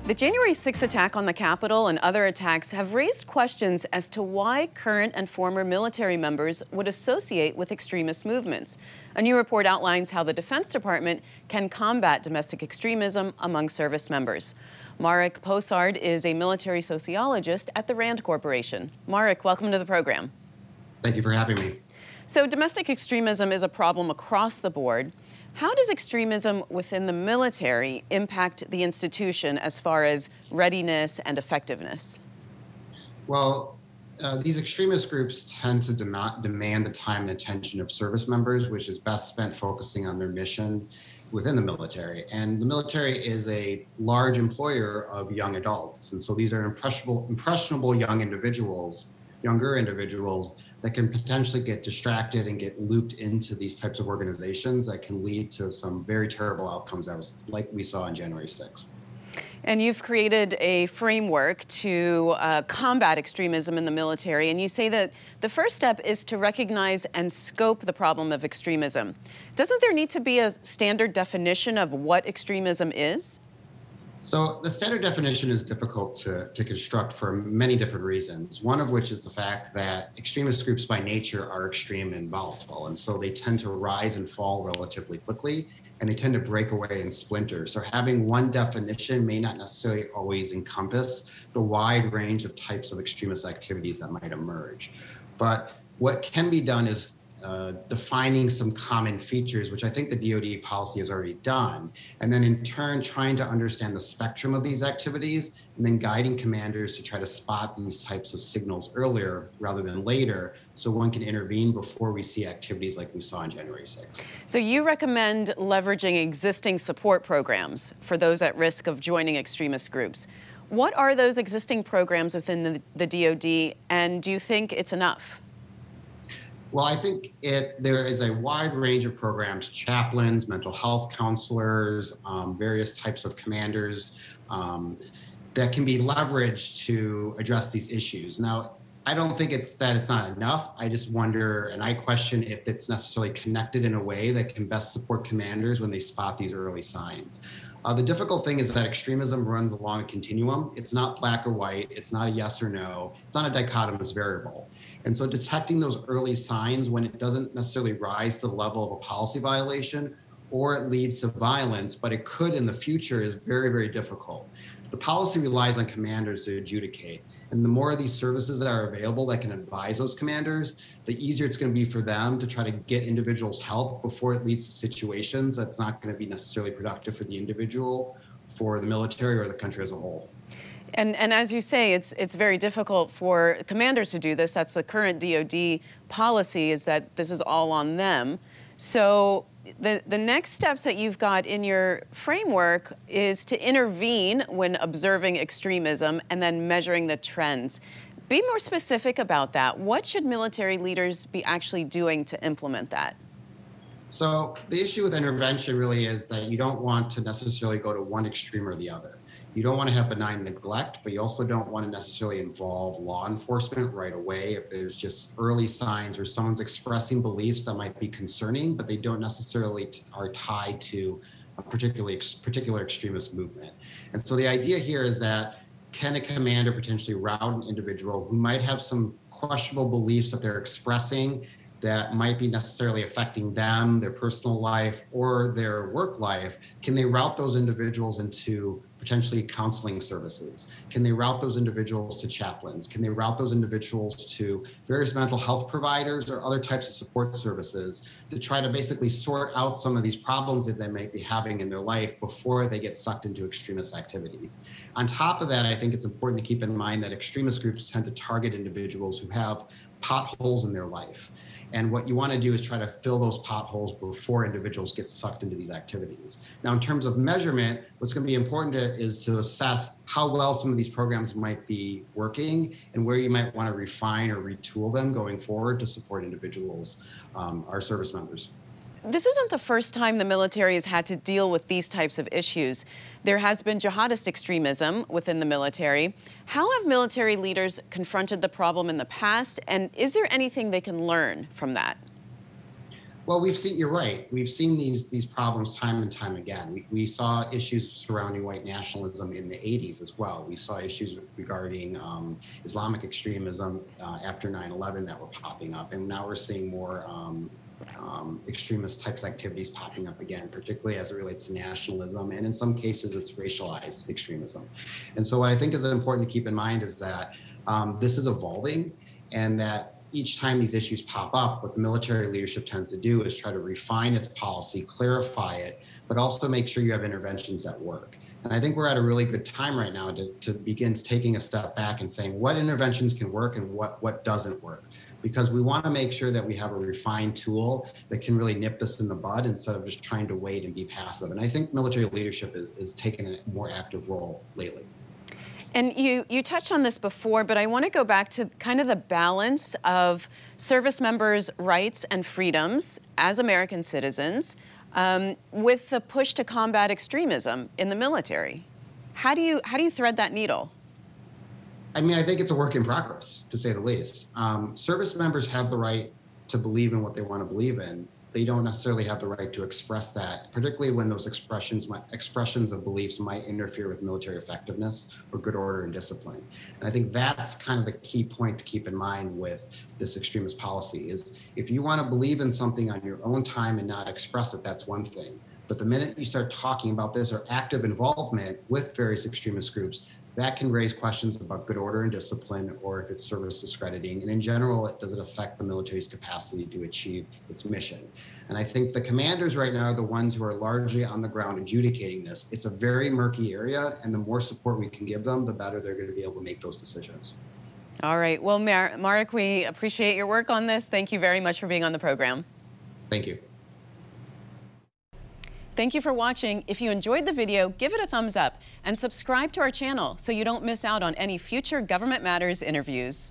The January 6th attack on the Capitol and other attacks have raised questions as to why current and former military members would associate with extremist movements. A new report outlines how the Defense Department can combat domestic extremism among service members. Marek Posard is a military sociologist at the RAND Corporation. Marek, welcome to the program. Thank you for having me. So domestic extremism is a problem across the board. How does extremism within the military impact the institution as far as readiness and effectiveness? Well, these extremist groups tend to demand the time and attention of service members, which is best spent focusing on their mission within the military. And the military is a large employer of young adults. And so these are impressionable younger individuals that can potentially get distracted and get looped into these types of organizations that can lead to some very terrible outcomes like we saw on January 6th. And you've created a framework to combat extremism in the military, and you say that the first step is to recognize and scope the problem of extremism. Doesn't there need to be a standard definition of what extremism is? So the standard definition is difficult to construct for many different reasons, one of which is the fact that extremist groups by nature are extreme and volatile, and so they tend to rise and fall relatively quickly, and they tend to break away in splinters. So having one definition may not necessarily always encompass the wide range of types of extremist activities that might emerge. But what can be done is defining some common features, which I think the DoD policy has already done, and then in turn trying to understand the spectrum of these activities, and then guiding commanders to try to spot these types of signals earlier rather than later, so one can intervene before we see activities like we saw on January 6th. So you recommend leveraging existing support programs for those at risk of joining extremist groups. What are those existing programs within the DoD, and do you think it's enough? Well, I think there is a wide range of programs, chaplains, mental health counselors, various types of commanders that can be leveraged to address these issues. Now, I don't think it's not enough. I just wonder, and I question if it's necessarily connected in a way that can best support commanders when they spot these early signs. The difficult thing is that extremism runs along a continuum. It's not black or white. It's not a yes or no. It's not a dichotomous variable. And so detecting those early signs when it doesn't necessarily rise to the level of a policy violation or it leads to violence, but it could in the future, is very, very difficult. The policy relies on commanders to adjudicate. And the more of these services that are available that can advise those commanders, the easier it's going to be for them to try to get individuals help before it leads to situations that's not going to be necessarily productive for the individual, for the military, or the country as a whole. And as you say, it's very difficult for commanders to do this. That's the current DoD policy, is that this is all on them. So the next steps that you've got in your framework is to intervene when observing extremism and then measuring the trends. Be more specific about that. What should military leaders be actually doing to implement that? So the issue with intervention really is that you don't want to necessarily go to one extreme or the other. You don't want to have benign neglect, but you also don't want to necessarily involve law enforcement right away if there's just early signs or someone's expressing beliefs that might be concerning, but they don't necessarily are tied to a particular extremist movement. And so the idea here is that, can a commander potentially route an individual who might have some questionable beliefs that they're expressing that might be necessarily affecting them, their personal life, or their work life? Can they route those individuals into potentially counseling services? Can they route those individuals to chaplains? Can they route those individuals to various mental health providers or other types of support services to try to basically sort out some of these problems that they might be having in their life before they get sucked into extremist activity? On top of that, I think it's important to keep in mind that extremist groups tend to target individuals who have potholes in their life. And what you want to do is try to fill those potholes before individuals get sucked into these activities. Now, in terms of measurement, what's going to be important is to assess how well some of these programs might be working and where you might want to refine or retool them going forward to support individuals, our service members. This isn't the first time the military has had to deal with these types of issues. There has been jihadist extremism within the military. How have military leaders confronted the problem in the past, and is there anything they can learn from that? Well, you're right. We've seen these problems time and time again. We saw issues surrounding white nationalism in the 80s as well. We saw issues regarding Islamic extremism after 9/11 that were popping up. And now we're seeing more extremist types activities popping up again, particularly as it relates to nationalism. And in some cases, it's racialized extremism. And so what I think is important to keep in mind is that this is evolving, and that each time these issues pop up, what the military leadership tends to do is try to refine its policy, clarify it, but also make sure you have interventions that work. And I think we're at a really good time right now to begin taking a step back and saying what interventions can work and what doesn't work. Because we want to make sure that we have a refined tool that can really nip this in the bud instead of just trying to wait and be passive. And I think military leadership is taking a more active role lately. And you touched on this before, but I want to go back to kind of the balance of service members' rights and freedoms as American citizens with the push to combat extremism in the military. How do you thread that needle? I mean, I think it's a work in progress, to say the least. Service members have the right to believe in what they want to believe in. They don't necessarily have the right to express that, particularly when those expressions of beliefs might interfere with military effectiveness or good order and discipline. And I think that's kind of the key point to keep in mind with this extremist policy is if you want to believe in something on your own time and not express it, that's one thing. But the minute you start talking about this or active involvement with various extremist groups, that can raise questions about good order and discipline, or if it's service discrediting. And in general, does it affect the military's capacity to achieve its mission? And I think the commanders right now are the ones who are largely on the ground adjudicating this. It's a very murky area, and the more support we can give them, the better they're going to be able to make those decisions. All right. Well, Marek, we appreciate your work on this. Thank you very much for being on the program. Thank you. Thank you for watching. If you enjoyed the video, give it a thumbs up and subscribe to our channel so you don't miss out on any future Government Matters interviews.